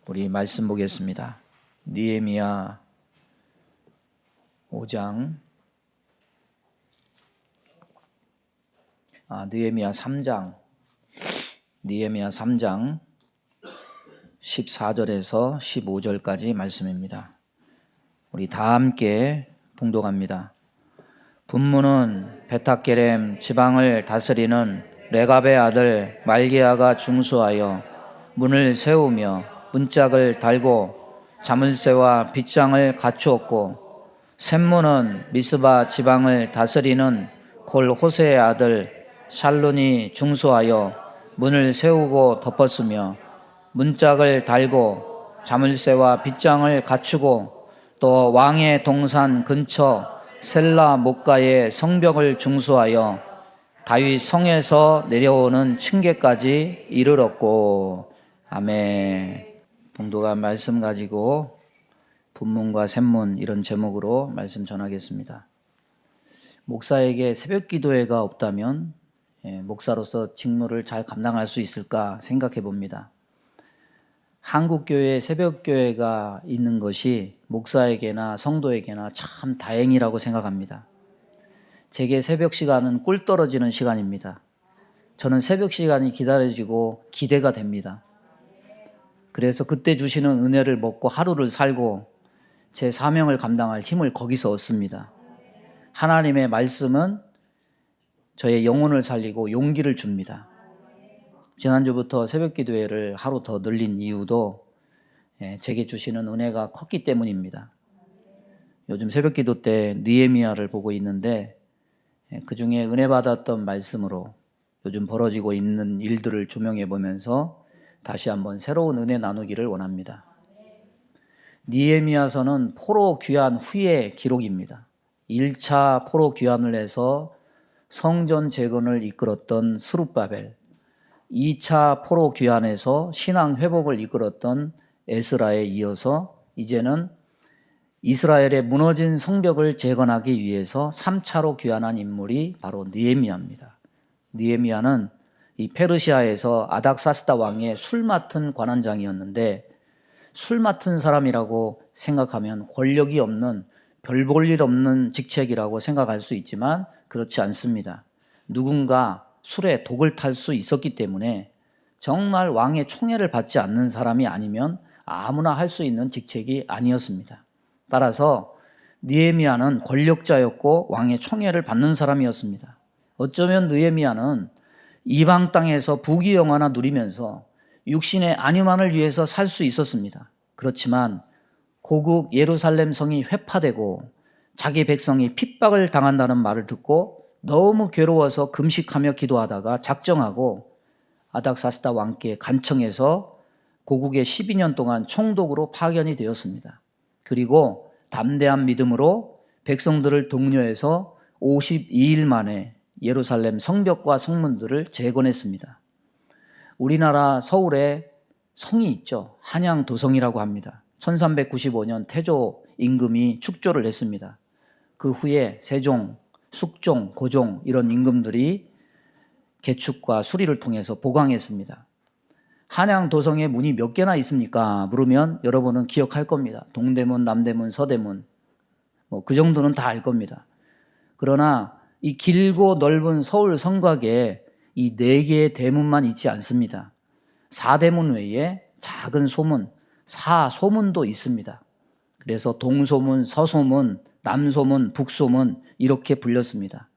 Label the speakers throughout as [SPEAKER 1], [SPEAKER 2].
[SPEAKER 1] 우리 말씀 보겠습니다. 느헤미야 5장, 느헤미야 3장 14절에서 15절까지 말씀입니다. 우리 다 함께 봉독합니다. 분문은 베타게렘 지방을 다스리는 레갑의 아들 말기야가 중수하여 문을 세우며 문짝을 달고 자물쇠와 빗장을 갖추었고, 샘문은 미스바 지방을 다스리는 골호세의 아들 샬룬이 중수하여 문을 세우고 덮었으며, 문짝을 달고 자물쇠와 빗장을 갖추고 또 왕의 동산 근처 셀라 목가의 성벽을 중수하여 다윗 성에서 내려오는 층계까지 이르렀고. 아멘. 봉독한 말씀 가지고 분문과 샘문 이런 제목으로 말씀 전하겠습니다. 목사에게 새벽 기도회가 없다면 목사로서 직무를 잘 감당할 수 있을까 생각해 봅니다. 한국교회에 새벽교회가 있는 것이 목사에게나 성도에게나 참 다행이라고 생각합니다. 제게 새벽 시간은 꿀 떨어지는 시간입니다. 저는 새벽 시간이 기다려지고 기대가 됩니다. 그래서 그때 주시는 은혜를 먹고 하루를 살고 제 사명을 감당할 힘을 거기서 얻습니다. 하나님의 말씀은 저의 영혼을 살리고 용기를 줍니다. 지난주부터 새벽 기도회를 하루 더 늘린 이유도 제게 주시는 은혜가 컸기 때문입니다. 요즘 새벽 기도 때 느헤미야를 보고 있는데, 그 중에 은혜 받았던 말씀으로 요즘 벌어지고 있는 일들을 조명해 보면서 다시 한번 새로운 은혜 나누기를 원합니다. 느헤미야서는 포로 귀환 후의 기록입니다. 1차 포로 귀환을 해서 성전 재건을 이끌었던 스룹바벨, 2차 포로 귀환에서 신앙 회복을 이끌었던 에스라에 이어서 이제는 이스라엘의 무너진 성벽을 재건하기 위해서 3차로 귀환한 인물이 바로 느헤미야입니다. 느헤미야는 이 페르시아에서 아닥사스다 왕의 술 맡은 관원장이었는데, 술 맡은 사람이라고 생각하면 권력이 없는, 별 볼 일 없는 직책이라고 생각할 수 있지만 그렇지 않습니다. 누군가 술에 독을 탈 수 있었기 때문에 정말 왕의 총애를 받지 않는 사람이 아니면 아무나 할 수 있는 직책이 아니었습니다. 따라서 느헤미야는 권력자였고 왕의 총애를 받는 사람이었습니다. 어쩌면 느헤미야는 이방 땅에서 부귀영화나 누리면서 육신의 안위만을 위해서 살 수 있었습니다. 그렇지만 고국 예루살렘 성이 회파되고 자기 백성이 핍박을 당한다는 말을 듣고 너무 괴로워서 금식하며 기도하다가 작정하고 아닥사스다 왕께 간청해서 고국에 12년 동안 총독으로 파견이 되었습니다. 그리고 담대한 믿음으로 백성들을 독려해서 52일 만에 예루살렘 성벽과 성문들을 재건했습니다. 우리나라 서울에 성이 있죠. 한양도성이라고 합니다. 1395년 태조 임금이 축조를 했습니다. 그 후에 세종, 숙종, 고종 이런 임금들이 개축과 수리를 통해서 보강했습니다. 한양도성에 문이 몇 개나 있습니까? 물으면 여러분은 기억할 겁니다. 동대문, 남대문, 서대문, 그 정도는 다 알 겁니다. 그러나 이 길고 넓은 서울 성곽에 이 4개의 대문만 있지 않습니다. 4대문 외에 작은 소문, 4소문도 있습니다. 그래서 동소문, 서소문, 남소문, 북소문 이렇게 불렸습니다.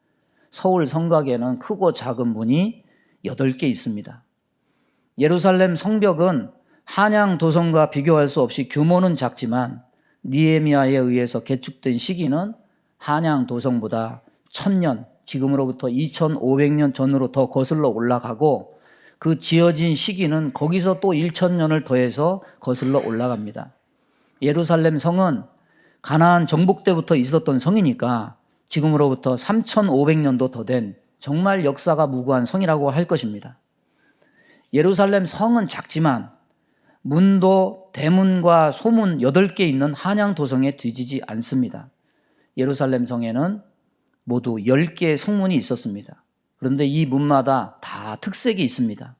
[SPEAKER 1] 서울 성곽에는 크고 작은 문이 8개 있습니다. 예루살렘 성벽은 한양 도성과 비교할 수 없이 규모는 작지만 느헤미야에 의해서 개축된 시기는 한양 도성보다 1000년, 지금으로부터 2500년 전으로 더 거슬러 올라가고, 그 지어진 시기는 거기서 또 1000년을 더해서 거슬러 올라갑니다. 예루살렘 성은 가나안 정복 때부터 있었던 성이니까 지금으로부터 3500년도 더 된 정말 역사가 무구한 성이라고 할 것입니다. 예루살렘 성은 작지만 문도 대문과 소문 8개 있는 한양 도성에 뒤지지 않습니다. 예루살렘 성에는 모두 10개의 성문이 있었습니다. 그런데 이 문마다 다 특색이 있습니다.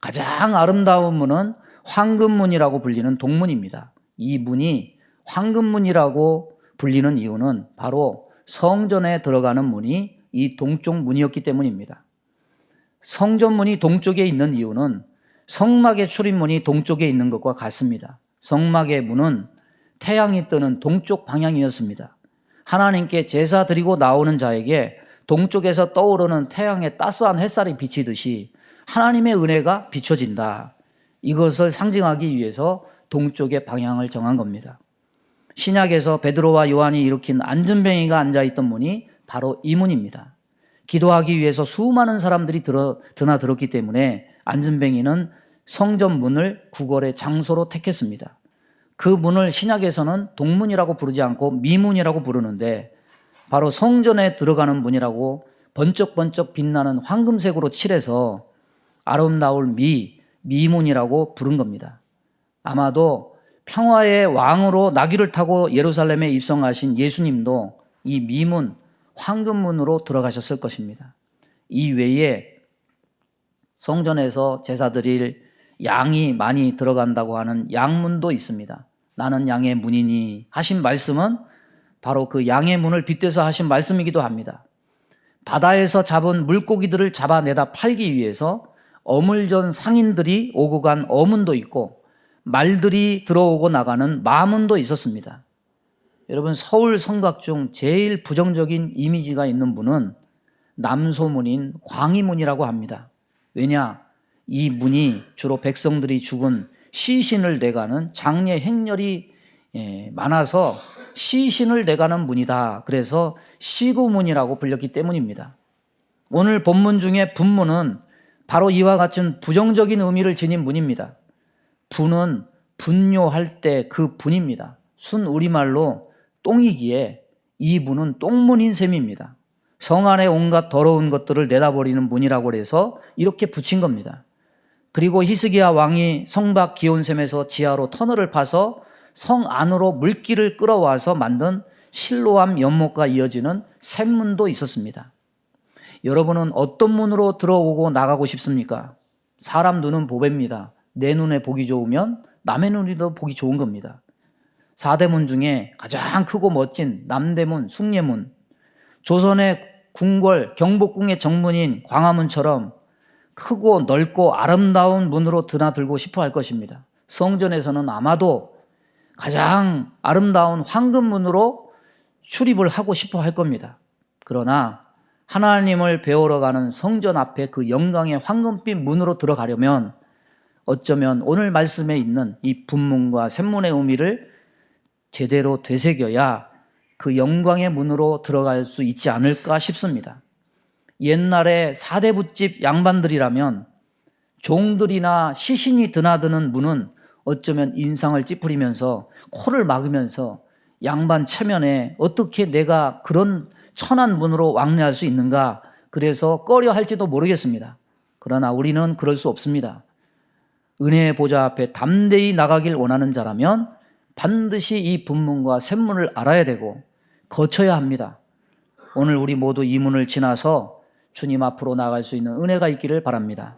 [SPEAKER 1] 가장 아름다운 문은 황금문이라고 불리는 동문입니다. 이 문이 황금문이라고 불리는 이유는 바로 성전에 들어가는 문이 이 동쪽 문이었기 때문입니다. 성전문이 동쪽에 있는 이유는 성막의 출입문이 동쪽에 있는 것과 같습니다. 성막의 문은 태양이 뜨는 동쪽 방향이었습니다. 하나님께 제사 드리고 나오는 자에게 동쪽에서 떠오르는 태양의 따스한 햇살이 비치듯이 하나님의 은혜가 비춰진다. 이것을 상징하기 위해서 동쪽의 방향을 정한 겁니다. 신약에서 베드로와 요한이 일으킨 안전뱅이가 앉아있던 문이 바로 이 문입니다. 기도하기 위해서 수많은 사람들이 드나들었기 때문에 안전뱅이는 성전 문을 구걸의 장소로 택했습니다. 그 문을 신약에서는 동문이라고 부르지 않고 미문이라고 부르는데 바로 성전에 들어가는 문이라고 번쩍번쩍 빛나는 황금색으로 칠해서 아름다울 미문이라고 부른 겁니다. 아마도 평화의 왕으로 나귀를 타고 예루살렘에 입성하신 예수님도 이 미문, 황금문으로 들어가셨을 것입니다. 이 외에 성전에서 제사 드릴 양이 많이 들어간다고 하는 양문도 있습니다. 나는 양의 문이니 하신 말씀은 바로 그 양의 문을 빗대서 하신 말씀이기도 합니다. 바다에서 잡은 물고기들을 잡아내다 팔기 위해서 어물전 상인들이 오고 간 어문도 있고 말들이 들어오고 나가는 마문도 있었습니다. 여러분, 서울 성곽 중 제일 부정적인 이미지가 있는 문은 남소문인 광희문이라고 합니다. 왜냐? 이 문이 주로 백성들이 죽은 시신을 내가는 장례 행렬이 많아서 시신을 내가는 문이다. 그래서 시구문이라고 불렸기 때문입니다. 오늘 본문 중에 분문은 바로 이와 같은 부정적인 의미를 지닌 문입니다. 분은 분뇨할 때 그 분입니다. 순 우리말로 똥이기에 이 문은 똥문인 셈입니다. 성 안에 온갖 더러운 것들을 내다버리는 문이라고 해서 이렇게 붙인 겁니다. 그리고 히스기야 왕이 성 밖 기온샘에서 지하로 터널을 파서 성 안으로 물길을 끌어와서 만든 실로암 연못과 이어지는 샘문도 있었습니다. 여러분은 어떤 문으로 들어오고 나가고 싶습니까? 사람 눈은 보배입니다. 내 눈에 보기 좋으면 남의 눈에도 보기 좋은 겁니다. 4대문 중에 가장 크고 멋진 남대문, 숭례문, 조선의 궁궐, 경복궁의 정문인 광화문처럼 크고 넓고 아름다운 문으로 드나들고 싶어 할 것입니다. 성전에서는 아마도 가장 아름다운 황금문으로 출입을 하고 싶어 할 겁니다. 그러나 하나님을 배우러 가는 성전 앞에 그 영광의 황금빛 문으로 들어가려면 어쩌면 오늘 말씀에 있는 이 분문과 샘문의 의미를 제대로 되새겨야 그 영광의 문으로 들어갈 수 있지 않을까 싶습니다. 옛날에 4대 붓집 양반들이라면 종들이나 시신이 드나드는 문은 어쩌면 인상을 찌푸리면서 코를 막으면서 양반 체면에 어떻게 내가 그런 천한 문으로 왕래할 수 있는가, 그래서 꺼려 할지도 모르겠습니다. 그러나 우리는 그럴 수 없습니다. 은혜의 보좌 앞에 담대히 나가길 원하는 자라면 반드시 이 분문과 샘문을 알아야 되고 거쳐야 합니다. 오늘 우리 모두 이 문을 지나서 주님 앞으로 나갈 수 있는 은혜가 있기를 바랍니다.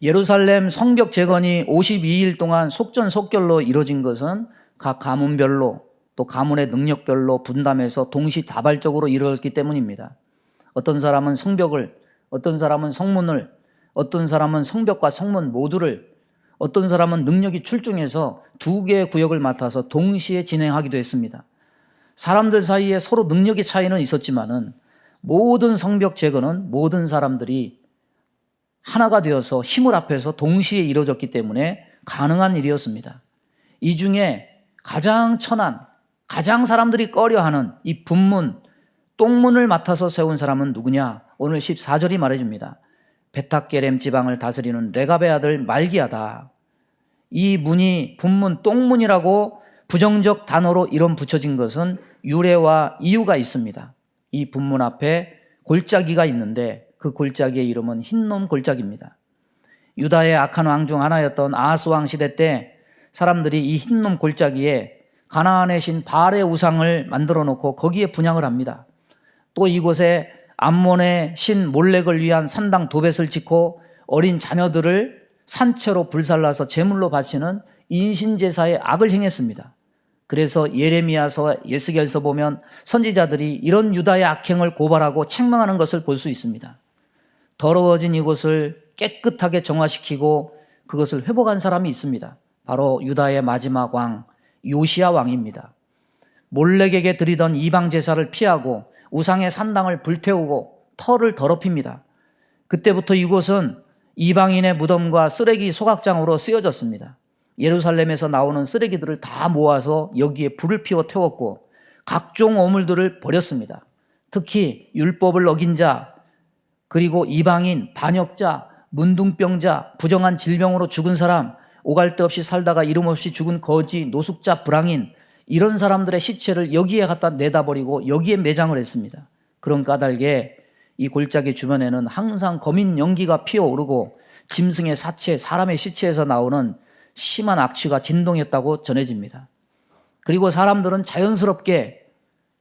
[SPEAKER 1] 예루살렘 성벽 재건이 52일 동안 속전속결로 이루어진 것은 각 가문별로 또 가문의 능력별로 분담해서 동시다발적으로 이루어졌기 때문입니다. 어떤 사람은 성벽을, 어떤 사람은 성문을, 어떤 사람은 성벽과 성문 모두를, 어떤 사람은 능력이 출중해서 2개의 구역을 맡아서 동시에 진행하기도 했습니다. 사람들 사이에 서로 능력의 차이는 있었지만은 모든 성벽 재건은 모든 사람들이 하나가 되어서 힘을 합해서 동시에 이루어졌기 때문에 가능한 일이었습니다. 이 중에 가장 천한, 가장 사람들이 꺼려하는 이 분문, 똥문을 맡아서 세운 사람은 누구냐? 오늘 14절이 말해줍니다. 베탁게렘 지방을 다스리는 레갑의 아들 말기야다. 이 문이 분문, 똥문이라고 부정적 단어로 이름 붙여진 것은 유래와 이유가 있습니다. 이 분문 앞에 골짜기가 있는데 그 골짜기의 이름은 흰놈 골짜기입니다. 유다의 악한 왕 중 하나였던 아하스 왕 시대 때 사람들이 이 흰놈 골짜기에 가나안의 신 바알의 우상을 만들어 놓고 거기에 분향을 합니다. 또 이곳에 암몬의 신 몰렉을 위한 산당 도벳을 짓고 어린 자녀들을 산채로 불살라서 제물로 바치는 인신제사에 악을 행했습니다. 그래서 예레미야서 예스겔서 보면 선지자들이 이런 유다의 악행을 고발하고 책망하는 것을 볼 수 있습니다. 더러워진 이곳을 깨끗하게 정화시키고 그것을 회복한 사람이 있습니다. 바로 유다의 마지막 왕 요시야 왕입니다. 몰렉에게 드리던 이방 제사를 피하고 우상의 산당을 불태우고 터를 더럽힙니다. 그때부터 이곳은 이방인의 무덤과 쓰레기 소각장으로 쓰여졌습니다. 예루살렘에서 나오는 쓰레기들을 다 모아서 여기에 불을 피워 태웠고 각종 오물들을 버렸습니다. 특히 율법을 어긴 자, 그리고 이방인, 반역자, 문둥병자, 부정한 질병으로 죽은 사람, 오갈 데 없이 살다가 이름 없이 죽은 거지, 노숙자, 불황인, 이런 사람들의 시체를 여기에 갖다 내다 버리고 여기에 매장을 했습니다. 그런 까닭에 이 골짜기 주변에는 항상 거민 연기가 피어오르고 짐승의 사체, 사람의 시체에서 나오는 심한 악취가 진동했다고 전해집니다. 그리고 사람들은 자연스럽게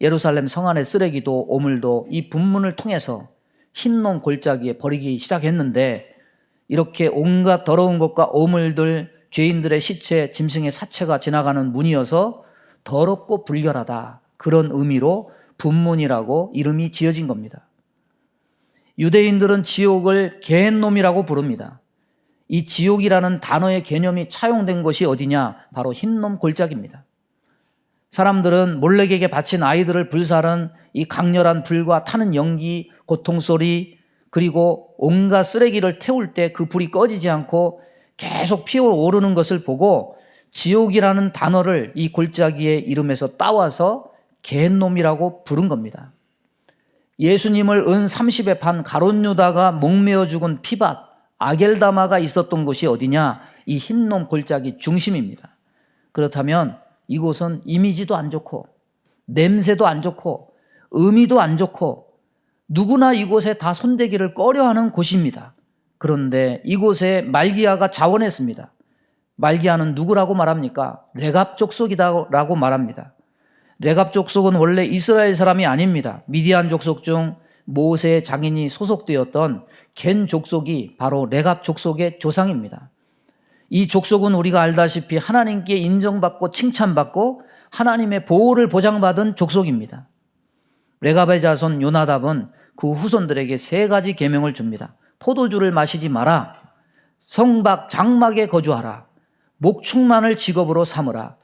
[SPEAKER 1] 예루살렘 성 안의 쓰레기도 오물도 이 분문을 통해서 흰놈 골짜기에 버리기 시작했는데, 이렇게 온갖 더러운 것과 오물들, 죄인들의 시체, 짐승의 사체가 지나가는 문이어서 더럽고 불결하다, 그런 의미로 분문이라고 이름이 지어진 겁니다. 유대인들은 지옥을 게헨놈이라고 부릅니다. 이 지옥이라는 단어의 개념이 차용된 것이 어디냐? 바로 흰놈 골짜기입니다. 사람들은 몰렉에게 바친 아이들을 불살은 이 강렬한 불과 타는 연기, 고통소리, 그리고 온갖 쓰레기를 태울 때 그 불이 꺼지지 않고 계속 피어오르는 것을 보고 지옥이라는 단어를 이 골짜기의 이름에서 따와서 게헨놈이라고 부른 겁니다. 예수님을 은 30에 판 가룟 유다가 목매어 죽은 피밭 아겔다마가 있었던 곳이 어디냐? 이 흰놈 골짜기 중심입니다. 그렇다면 이곳은 이미지도 안 좋고 냄새도 안 좋고 의미도 안 좋고 누구나 이곳에 다 손대기를 꺼려하는 곳입니다. 그런데 이곳에 말기야가 자원했습니다. 말기야는 누구라고 말합니까? 레갑 족속이라고 말합니다. 레갑 족속은 원래 이스라엘 사람이 아닙니다. 미디안 족속 중 모세의 장인이 소속되었던 겐 족속이 바로 레갑 족속의 조상입니다. 이 족속은 우리가 알다시피 하나님께 인정받고 칭찬받고 하나님의 보호를 보장받은 족속입니다. 레갑의 자손 요나답은 그 후손들에게 3가지 계명을 줍니다. 포도주를 마시지 마라, 성박 장막에 거주하라, 목축만을 직업으로 삼으라.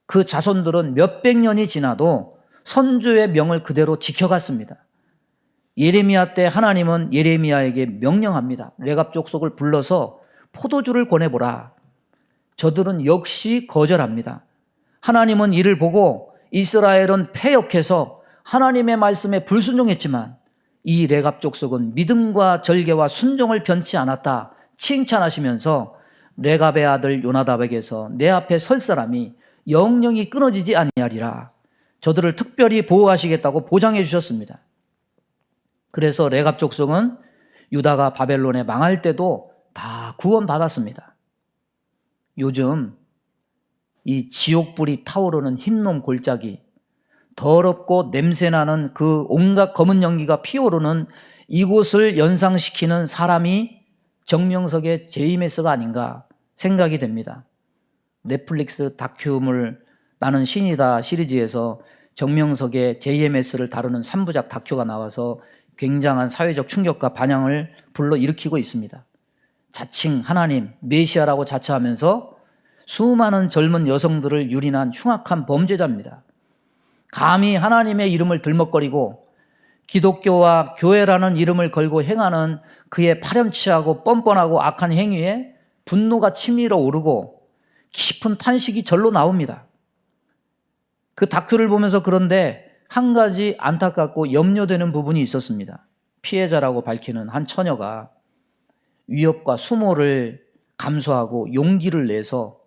[SPEAKER 1] 그 자손들은 몇백 년이 지나도 선조의 명을 그대로 지켜갔습니다. 예레미야 때 하나님은 예레미야에게 명령합니다. 레갑 족속을 불러서 포도주를 권해보라. 저들은 역시 거절합니다. 하나님은 이를 보고 이스라엘은 패역해서 하나님의 말씀에 불순종했지만 이 레갑 족속은 믿음과 절개와 순종을 변치 않았다 칭찬하시면서 레갑의 아들 요나답에게서 내 앞에 설 사람이 영영이 끊어지지 아니하리라, 저들을 특별히 보호하시겠다고 보장해 주셨습니다. 그래서 레갑 족속은 유다가 바벨론에 망할 때도 다 구원받았습니다. 요즘 이 지옥불이 타오르는 흰놈 골짜기, 더럽고 냄새나는 그 온갖 검은 연기가 피어오르는 이곳을 연상시키는 사람이 정명석의 제이메스가 아닌가 생각이 됩니다. 넷플릭스 다큐물 나는 신이다 시리즈에서 정명석의 JMS를 다루는 3부작 다큐가 나와서 굉장한 사회적 충격과 반향을 불러일으키고 있습니다. 자칭 하나님, 메시아라고 자처하면서 수많은 젊은 여성들을 유린한 흉악한 범죄자입니다. 감히 하나님의 이름을 들먹거리고 기독교와 교회라는 이름을 걸고 행하는 그의 파렴치하고 뻔뻔하고 악한 행위에 분노가 치밀어 오르고 깊은 탄식이 절로 나옵니다. 그 다큐를 보면서 그런데 한 가지 안타깝고 염려되는 부분이 있었습니다. 피해자라고 밝히는 한 처녀가 위협과 수모를 감수하고 용기를 내서,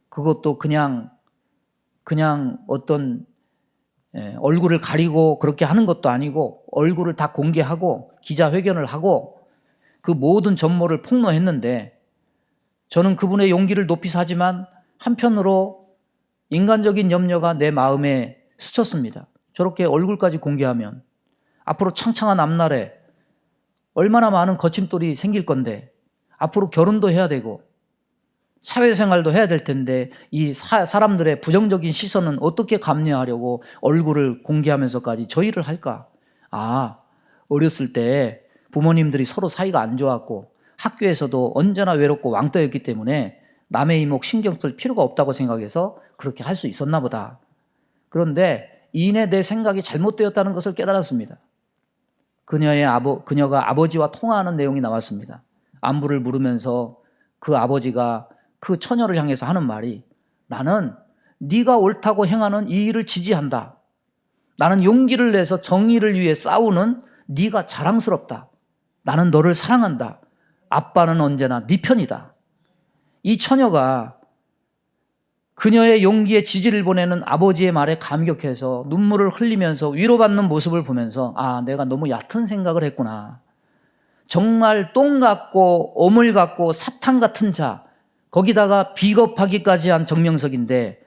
[SPEAKER 1] 그것도 그냥 어떤 얼굴을 가리고 그렇게 하는 것도 아니고 얼굴을 다 공개하고 기자회견을 하고 그 모든 전모를 폭로했는데, 저는 그분의 용기를 높이 사지만 한편으로 인간적인 염려가 내 마음에 스쳤습니다. 저렇게 얼굴까지 공개하면 앞으로 창창한 앞날에 얼마나 많은 거침돌이 생길 건데, 앞으로 결혼도 해야 되고 사회생활도 해야 될 텐데 이 사람들의 부정적인 시선은 어떻게 감내하려고 얼굴을 공개하면서까지 저희를 할까? 어렸을 때 부모님들이 서로 사이가 안 좋았고 학교에서도 언제나 외롭고 왕따였기 때문에 남의 이목 신경 쓸 필요가 없다고 생각해서 그렇게 할 수 있었나 보다. 그런데 이내 내 생각이 잘못되었다는 것을 깨달았습니다. 그녀가 아버지와 통화하는 내용이 나왔습니다. 안부를 물으면서 그 아버지가 그 처녀를 향해서 하는 말이, 나는 네가 옳다고 행하는 이 일을 지지한다. 나는 용기를 내서 정의를 위해 싸우는 네가 자랑스럽다. 나는 너를 사랑한다. 아빠는 언제나 네 편이다. 이 처녀가 그녀의 용기에 지지를 보내는 아버지의 말에 감격해서 눈물을 흘리면서 위로받는 모습을 보면서 내가 너무 얕은 생각을 했구나. 정말 똥 같고 오물 같고 사탄 같은 자, 거기다가 비겁하기까지 한 정명석인데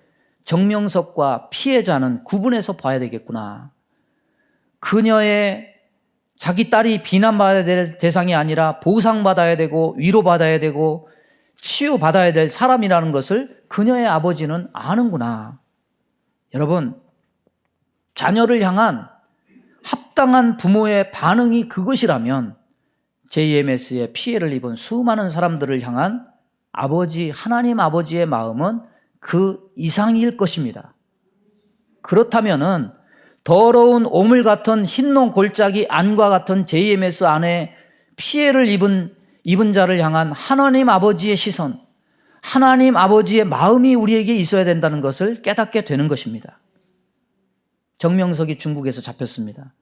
[SPEAKER 1] 정명석과 피해자는 구분해서 봐야 되겠구나. 그녀의 자기 딸이 비난받아야 될 대상이 아니라 보상받아야 되고 위로받아야 되고 치유받아야 될 사람이라는 것을 그녀의 아버지는 아는구나. 여러분, 자녀를 향한 합당한 부모의 반응이 그것이라면 JMS의 피해를 입은 수많은 사람들을 향한 하나님 아버지의 마음은 그 이상일 것입니다. 그렇다면은 더러운 오물 같은 흰농 골짜기 안과 같은 JMS 안에 피해를 입은 자를 향한 하나님 아버지의 시선, 하나님 아버지의 마음이 우리에게 있어야 된다는 것을 깨닫게 되는 것입니다. 정명석이 중국에서 잡혔습니다.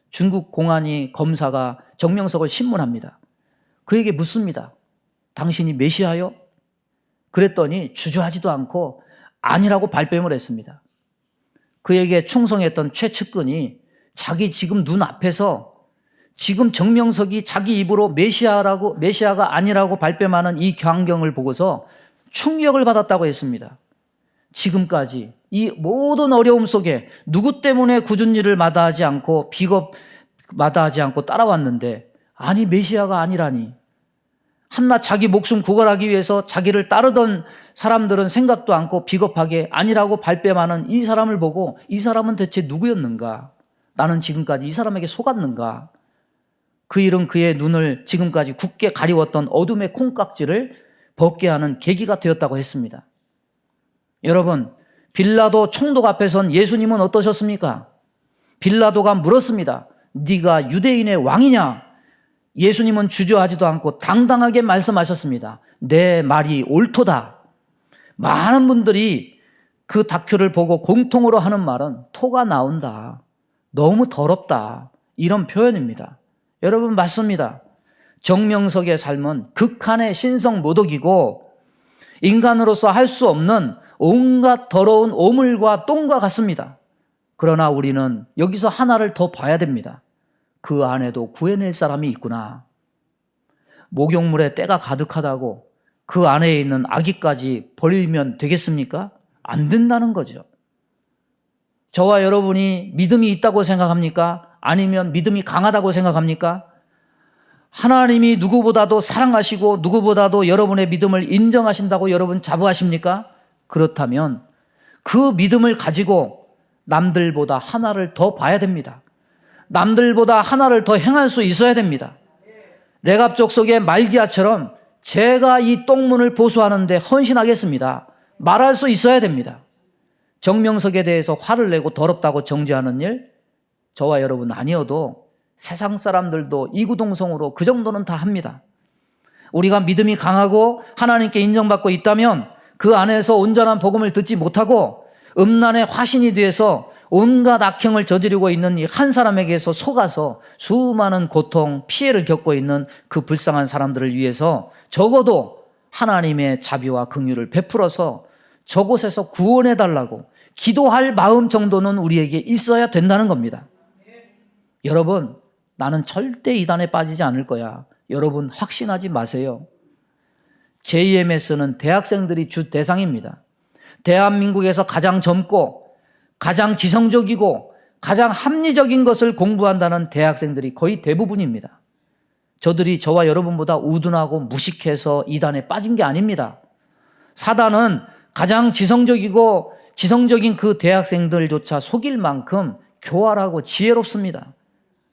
[SPEAKER 1] 중국 공안이 검사가 정명석을 신문합니다. 그에게 묻습니다. 당신이 메시아요? 그랬더니 주저하지도 않고 아니라고 발뺌을 했습니다. 그에게 충성했던 최측근이 자기 지금 눈앞에서 지금 정명석이 자기 입으로 메시아가 아니라고 발뺌하는 이 광경을 보고서 충격을 받았다고 했습니다. 지금까지 이 모든 어려움 속에 누구 때문에 굳은 일을 마다하지 않고 마다하지 않고 따라왔는데 메시아가 아니라니. 한낱 자기 목숨 구걸하기 위해서 자기를 따르던 사람들은 생각도 않고 비겁하게 아니라고 발뺌하는 이 사람을 보고 이 사람은 대체 누구였는가? 나는 지금까지 이 사람에게 속았는가? 그 일은 그의 눈을 지금까지 굳게 가리웠던 어둠의 콩깍지를 벗게 하는 계기가 되었다고 했습니다. 여러분, 빌라도 총독 앞에 선 예수님은 어떠셨습니까? 빌라도가 물었습니다. 네가 유대인의 왕이냐? 예수님은 주저하지도 않고 당당하게 말씀하셨습니다. 내 말이 옳도다. 많은 분들이 그 다큐를 보고 공통으로 하는 말은 토가 나온다. 너무 더럽다. 이런 표현입니다. 여러분, 맞습니다. 정명석의 삶은 극한의 신성 모독이고 인간으로서 할 수 없는 온갖 더러운 오물과 똥과 같습니다. 그러나 우리는 여기서 하나를 더 봐야 됩니다. 그 안에도 구해낼 사람이 있구나. 목욕물에 때가 가득하다고 그 안에 있는 아기까지 버리면 되겠습니까? 안 된다는 거죠. 저와 여러분이 믿음이 있다고 생각합니까? 아니면 믿음이 강하다고 생각합니까? 하나님이 누구보다도 사랑하시고 누구보다도 여러분의 믿음을 인정하신다고 여러분 자부하십니까? 그렇다면 그 믿음을 가지고 남들보다 하나를 더 봐야 됩니다. 남들보다 하나를 더 행할 수 있어야 됩니다. 레갑 족속의 말기야처럼 제가 이 똥문을 보수하는데 헌신하겠습니다. 말할 수 있어야 됩니다. 정명석에 대해서 화를 내고 더럽다고 정죄하는 일, 저와 여러분 아니어도 세상 사람들도 이구동성으로 그 정도는 다 합니다. 우리가 믿음이 강하고 하나님께 인정받고 있다면 그 안에서 온전한 복음을 듣지 못하고 음란의 화신이 돼서 온갖 악행을 저지르고 있는 이 한 사람에게서 속아서 수많은 고통, 피해를 겪고 있는 그 불쌍한 사람들을 위해서 적어도 하나님의 자비와 긍휼을 베풀어서 저곳에서 구원해달라고 기도할 마음 정도는 우리에게 있어야 된다는 겁니다. 여러분, 나는 절대 이단에 빠지지 않을 거야. 여러분 확신하지 마세요. JMS는 대학생들이 주 대상입니다. 대한민국에서 가장 젊고 가장 지성적이고 가장 합리적인 것을 공부한다는 대학생들이 거의 대부분입니다. 저들이 저와 여러분보다 우둔하고 무식해서 이단에 빠진 게 아닙니다. 사단은 가장 지성적인 그 대학생들조차 속일 만큼 교활하고 지혜롭습니다.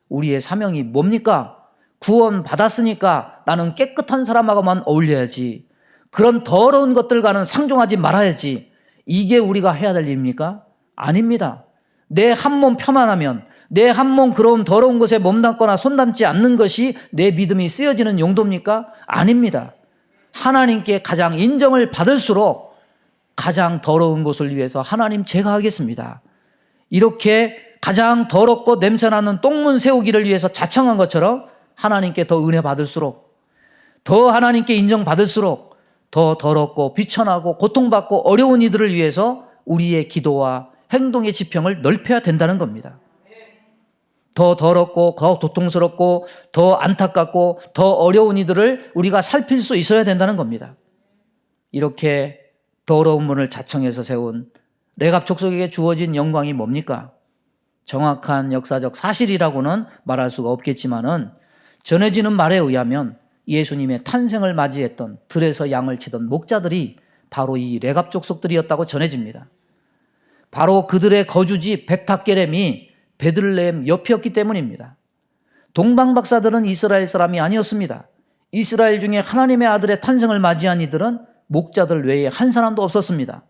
[SPEAKER 1] 우리의 사명이 뭡니까? 구원 받았으니까 나는 깨끗한 사람하고만 어울려야지. 그런 더러운 것들과는 상종하지 말아야지. 이게 우리가 해야 될 일입니까? 아닙니다. 내 한 몸 편안하면, 내 한 몸 그런 더러운 것에 몸담거나 손담지 않는 것이 내 믿음이 쓰여지는 용도입니까? 아닙니다. 하나님께 가장 인정을 받을수록 가장 더러운 것을 위해서 하나님 제가 하겠습니다. 이렇게 가장 더럽고 냄새나는 똥문 세우기를 위해서 자청한 것처럼 하나님께 더 은혜 받을수록, 더 하나님께 인정받을수록 더 더럽고 비천하고 고통받고 어려운 이들을 위해서 우리의 기도와 행동의 지평을 넓혀야 된다는 겁니다. 더 더럽고 더 고통스럽고 더 안타깝고 더 어려운 이들을 우리가 살필 수 있어야 된다는 겁니다. 이렇게 더러운 문을 자청해서 세운 레갑 족속에게 주어진 영광이 뭡니까? 정확한 역사적 사실이라고는 말할 수가 없겠지만은 전해지는 말에 의하면 예수님의 탄생을 맞이했던 들에서 양을 치던 목자들이 바로 이 레갑 족속들이었다고 전해집니다. 바로 그들의 거주지 베탁게렘이 베들레헴 옆이었기 때문입니다. 동방 박사들은 이스라엘 사람이 아니었습니다. 이스라엘 중에 하나님의 아들의 탄생을 맞이한 이들은 목자들 외에 한 사람도 없었습니다.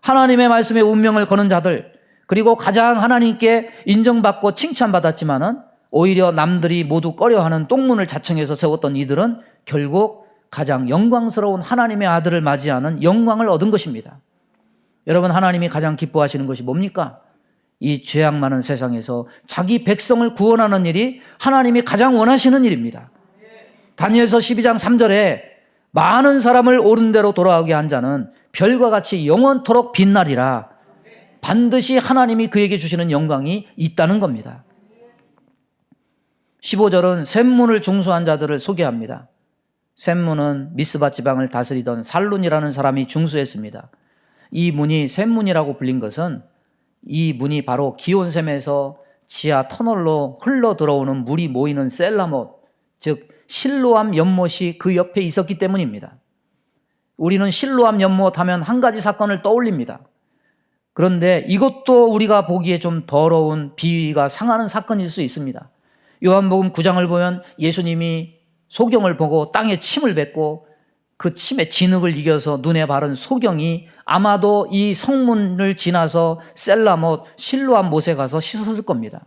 [SPEAKER 1] 하나님의 말씀에 운명을 거는 자들, 그리고 가장 하나님께 인정받고 칭찬받았지만은 오히려 남들이 모두 꺼려하는 똥문을 자청해서 세웠던 이들은 결국 가장 영광스러운 하나님의 아들을 맞이하는 영광을 얻은 것입니다. 여러분, 하나님이 가장 기뻐하시는 것이 뭡니까? 이 죄악 많은 세상에서 자기 백성을 구원하는 일이 하나님이 가장 원하시는 일입니다. 다니엘서 12장 3절에 많은 사람을 옳은 대로 돌아오게 한 자는 별과 같이 영원토록 빛나리라. 반드시 하나님이 그에게 주시는 영광이 있다는 겁니다. 15절은 셈문을 중수한 자들을 소개합니다. 셈문은 미스바 지방을 다스리던 살룬이라는 사람이 중수했습니다. 이 문이 셈문이라고 불린 것은 이 문이 바로 기온샘에서 지하 터널로 흘러 들어오는 물이 모이는 셀라못, 즉 실로암 연못이 그 옆에 있었기 때문입니다. 우리는 실로암 연못 하면 한 가지 사건을 떠올립니다. 그런데 이것도 우리가 보기에 좀 더러운 비위가 상하는 사건일 수 있습니다. 요한복음 9장을 보면 예수님이 소경을 보고 땅에 침을 뱉고 그 침의 진흙을 이겨서 눈에 바른 소경이 아마도 이 성문을 지나서 셀라못, 실로암 못에 가서 씻었을 겁니다.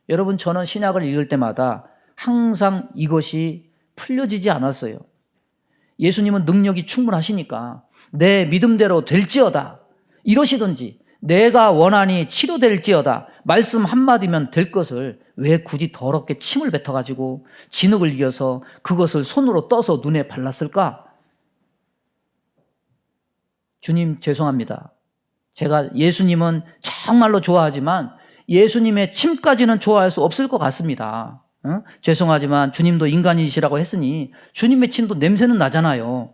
[SPEAKER 1] 여러분, 저는 신약을 읽을 때마다 항상 이것이 풀려지지 않았어요. 예수님은 능력이 충분하시니까 내 믿음대로 될지어다 이러시든지, 내가 원하니 치료될지어다 말씀 한마디면 될 것을 왜 굳이 더럽게 침을 뱉어가지고 진흙을 이겨서 그것을 손으로 떠서 눈에 발랐을까? 주님 죄송합니다. 제가 예수님은 정말로 좋아하지만 예수님의 침까지는 좋아할 수 없을 것 같습니다. 죄송하지만 주님도 인간이시라고 했으니 주님의 침도 냄새는 나잖아요.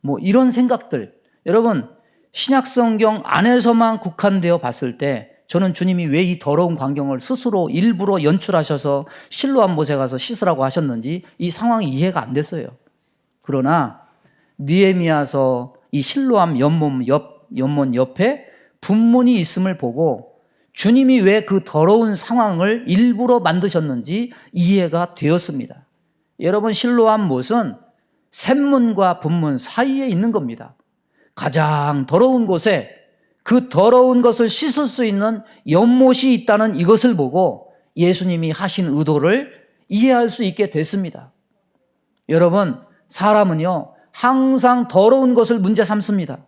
[SPEAKER 1] 뭐 이런 생각들. 여러분, 신약성경 안에서만 국한되어 봤을 때 저는 주님이 왜 이 더러운 광경을 스스로 일부러 연출하셔서 실로암 못에 가서 씻으라고 하셨는지 이 상황이 이해가 안 됐어요. 그러나 느헤미야서 이 실로암 연못 옆에 분문이 있음을 보고 주님이 왜 그 더러운 상황을 일부러 만드셨는지 이해가 되었습니다. 여러분, 실로암 못은 샘문과 분문 사이에 있는 겁니다. 가장 더러운 곳에 그 더러운 것을 씻을 수 있는 연못이 있다는 이것을 보고 예수님이 하신 의도를 이해할 수 있게 됐습니다. 여러분, 사람은요 항상 더러운 것을 문제 삼습니다.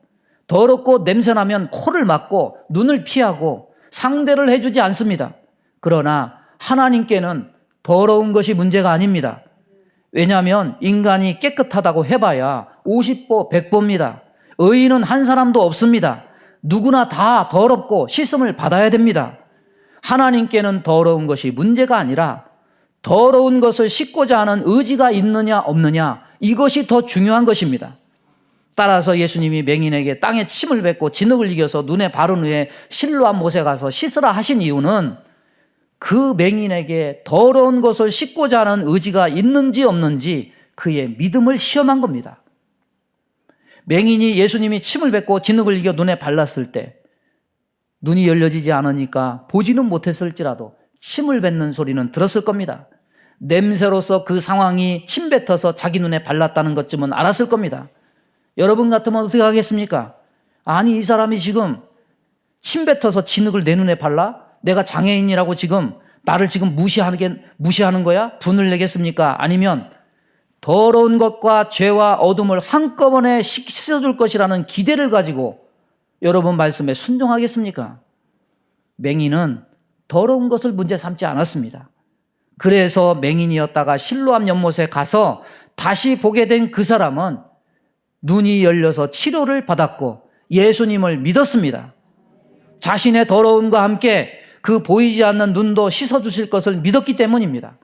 [SPEAKER 1] 더럽고 냄새나면 코를 막고 눈을 피하고 상대를 해주지 않습니다. 그러나 하나님께는 더러운 것이 문제가 아닙니다. 왜냐하면 인간이 깨끗하다고 해봐야 50보 100보입니다. 의인은 한 사람도 없습니다. 누구나 다 더럽고 씻음을 받아야 됩니다. 하나님께는 더러운 것이 문제가 아니라 더러운 것을 씻고자 하는 의지가 있느냐 없느냐, 이것이 더 중요한 것입니다. 따라서 예수님이 맹인에게 땅에 침을 뱉고 진흙을 이겨서 눈에 바른 후에 실로암 못에 가서 씻으라 하신 이유는 그 맹인에게 더러운 것을 씻고자 하는 의지가 있는지 없는지 그의 믿음을 시험한 겁니다. 맹인이 예수님이 침을 뱉고 진흙을 이겨 눈에 발랐을 때 눈이 열려지지 않으니까 보지는 못했을지라도 침을 뱉는 소리는 들었을 겁니다. 냄새로서 그 상황이 침 뱉어서 자기 눈에 발랐다는 것쯤은 알았을 겁니다. 여러분 같으면 어떻게 하겠습니까? 아니, 이 사람이 지금 침 뱉어서 진흙을 내 눈에 발라? 내가 장애인이라고 지금 나를 지금 무시하는 거야? 분을 내겠습니까? 아니면 더러운 것과 죄와 어둠을 한꺼번에 씻어줄 것이라는 기대를 가지고 여러분 말씀에 순종하겠습니까? 맹인은 더러운 것을 문제 삼지 않았습니다. 그래서 맹인이었다가 실로암 연못에 가서 다시 보게 된 그 사람은 눈이 열려서 치료를 받았고 예수님을 믿었습니다. 자신의 더러움과 함께 그 보이지 않는 눈도 씻어주실 것을 믿었기 때문입니다.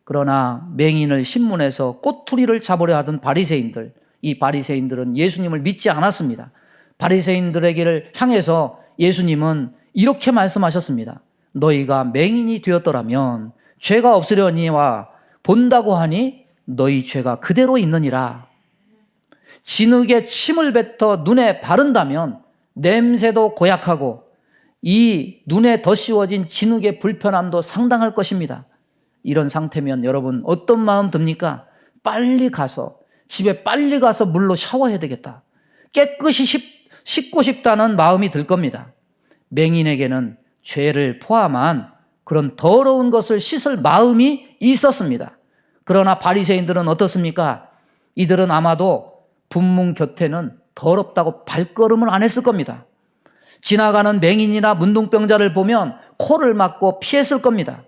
[SPEAKER 1] 그러나 맹인을 신문에서 꼬투리를 잡으려 하던 바리새인들, 이 바리새인들은 예수님을 믿지 않았습니다. 바리새인들에게를 향해서 예수님은 이렇게 말씀하셨습니다. 너희가 맹인이 되었더라면 죄가 없으려니와 본다고 하니 너희 죄가 그대로 있느니라. 진흙에 침을 뱉어 눈에 바른다면 냄새도 고약하고 이 눈에 덧씌워진 진흙의 불편함도 상당할 것입니다. 이런 상태면 여러분 어떤 마음 듭니까? 빨리 가서 집에 빨리 가서 물로 샤워해야 되겠다. 깨끗이 씻고 싶다는 마음이 들 겁니다. 맹인에게는 죄를 포함한 그런 더러운 것을 씻을 마음이 있었습니다. 그러나 바리새인들은 어떻습니까? 이들은 아마도 분문 곁에는 더럽다고 발걸음을 안 했을 겁니다. 지나가는 맹인이나 문둥병자를 보면 코를 막고 피했을 겁니다.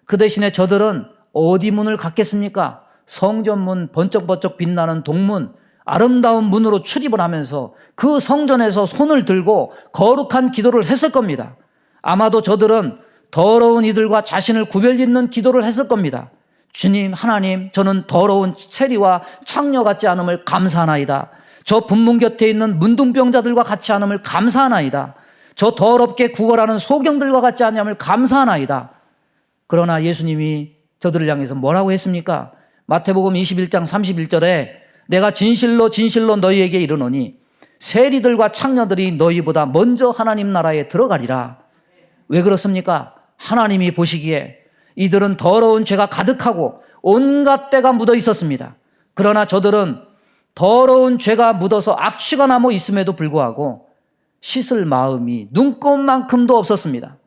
[SPEAKER 1] 그 대신에 저들은 어디 문을 갔겠습니까? 성전문, 번쩍번쩍 빛나는 동문, 아름다운 문으로 출입을 하면서 그 성전에서 손을 들고 거룩한 기도를 했을 겁니다. 아마도 저들은 더러운 이들과 자신을 구별짓는 기도를 했을 겁니다. 주님, 하나님, 저는 더러운 체리와 창녀 같지 않음을 감사하나이다. 저 분문 곁에 있는 문둥병자들과 같이 않음을 감사하나이다. 저 더럽게 구걸하는 소경들과 같지 않음을 감사하나이다. 그러나 예수님이 저들을 향해서 뭐라고 했습니까? 마태복음 21장 31절에 내가 진실로 진실로 너희에게 이르노니 세리들과 창녀들이 너희보다 먼저 하나님 나라에 들어가리라. 왜 그렇습니까? 하나님이 보시기에 이들은 더러운 죄가 가득하고 온갖 때가 묻어 있었습니다. 그러나 저들은 더러운 죄가 묻어서 악취가 나고 있음에도 불구하고 씻을 마음이 눈꼽만큼도 없었습니다.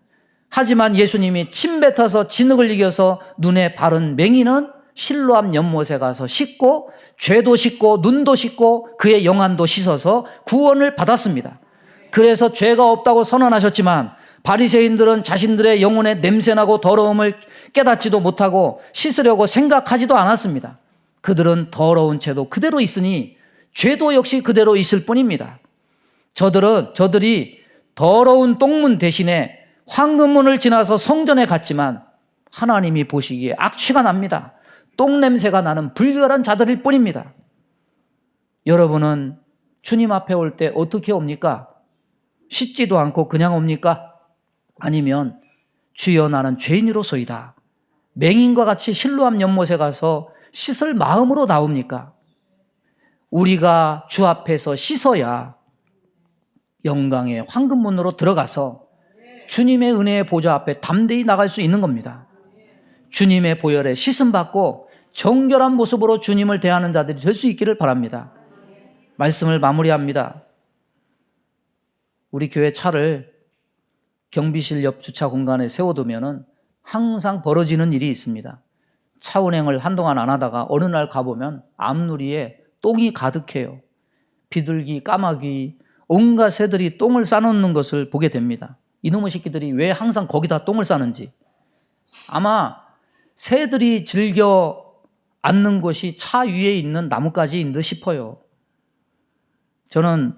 [SPEAKER 1] 하지만 예수님이 침 뱉어서 진흙을 이겨서 눈에 바른 맹인은 실로암 연못에 가서 씻고 죄도 씻고 눈도 씻고 그의 영안도 씻어서 구원을 받았습니다. 그래서 죄가 없다고 선언하셨지만 바리새인들은 자신들의 영혼의 냄새나고 더러움을 깨닫지도 못하고 씻으려고 생각하지도 않았습니다. 그들은 더러운 죄도 그대로 있으니 죄도 역시 그대로 있을 뿐입니다. 저들이 더러운 똥문 대신에 황금문을 지나서 성전에 갔지만 하나님이 보시기에 악취가 납니다. 똥냄새가 나는 불결한 자들일 뿐입니다. 여러분은 주님 앞에 올 때 어떻게 옵니까? 씻지도 않고 그냥 옵니까? 아니면 주여 나는 죄인으로소이다. 맹인과 같이 실로암 연못에 가서 씻을 마음으로 나옵니까? 우리가 주 앞에서 씻어야 영광의 황금문으로 들어가서 주님의 은혜의 보좌 앞에 담대히 나갈 수 있는 겁니다. 주님의 보혈에 씻음받고 정결한 모습으로 주님을 대하는 자들이 될 수 있기를 바랍니다. 말씀을 마무리합니다. 우리 교회 차를 경비실 옆 주차 공간에 세워두면 항상 벌어지는 일이 있습니다. 차 운행을 한동안 안 하다가 어느 날 가보면 앞유리에 똥이 가득해요. 비둘기, 까마귀, 온갖 새들이 똥을 싸놓는 것을 보게 됩니다. 이놈의 새끼들이 왜 항상 거기다 똥을 싸는지. 아마 새들이 즐겨 앉는 곳이 차 위에 있는 나뭇가지인 듯 싶어요. 저는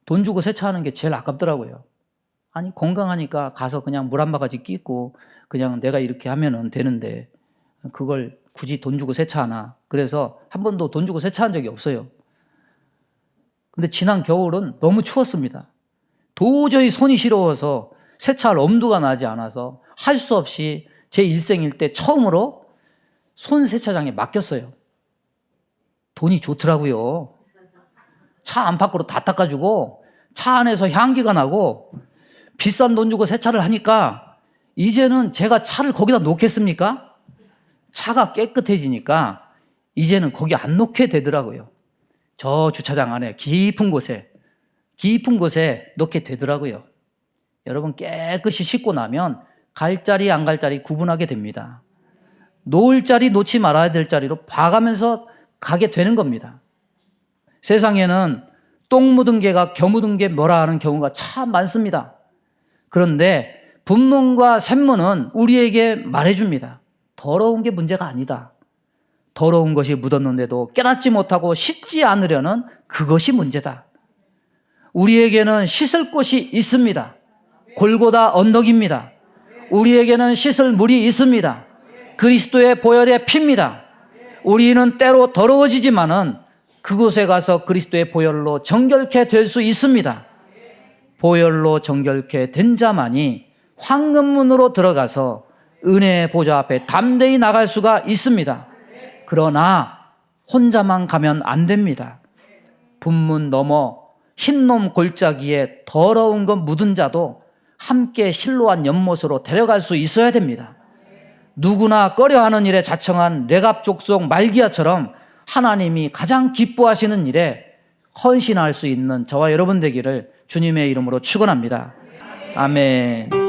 [SPEAKER 1] 돈 주고 세차하는 게 제일 아깝더라고요. 아니 건강하니까 가서 그냥 물 한 바가지 끼고 그냥 내가 이렇게 하면 되는데 그걸 굳이 돈 주고 세차하나. 그래서 한 번도 돈 주고 세차한 적이 없어요. 근데 지난 겨울은 너무 추웠습니다. 도저히 손이 시려워서 세차할 엄두가 나지 않아서 할 수 없이 제 일생일 때 처음으로 손 세차장에 맡겼어요. 돈이 좋더라고요. 차 안팎으로 다 닦아주고 차 안에서 향기가 나고 비싼 돈 주고 세차를 하니까 이제는 제가 차를 거기다 놓겠습니까? 차가 깨끗해지니까 이제는 거기 안 놓게 되더라고요. 저 주차장 안에 깊은 곳에 놓게 되더라고요. 여러분, 깨끗이 씻고 나면 갈 자리 안 갈 자리 구분하게 됩니다. 놓을 자리 놓지 말아야 될 자리로 봐가면서 가게 되는 겁니다. 세상에는 똥 묻은 개가 겨 묻은 개 뭐라 하는 경우가 참 많습니다. 그런데 분문과 샘문은 우리에게 말해줍니다. 더러운 게 문제가 아니다. 더러운 것이 묻었는데도 깨닫지 못하고 씻지 않으려는 그것이 문제다. 우리에게는 씻을 곳이 있습니다. 골고다 언덕입니다. 우리에게는 씻을 물이 있습니다. 그리스도의 보혈의 피입니다. 우리는 때로 더러워지지만은 그곳에 가서 그리스도의 보혈로 정결케 될 수 있습니다. 보혈로 정결케 된 자만이 황금문으로 들어가서 은혜의 보좌 앞에 담대히 나갈 수가 있습니다. 그러나 혼자만 가면 안 됩니다. 분문 넘어 흰놈 골짜기에 더러운 것 묻은 자도 함께 실로한 연못으로 데려갈 수 있어야 됩니다. 누구나 꺼려하는 일에 자청한 레갑 족속 말기야처럼 하나님이 가장 기뻐하시는 일에 헌신할 수 있는 저와 여러분 되기를 주님의 이름으로 축원합니다. 아멘.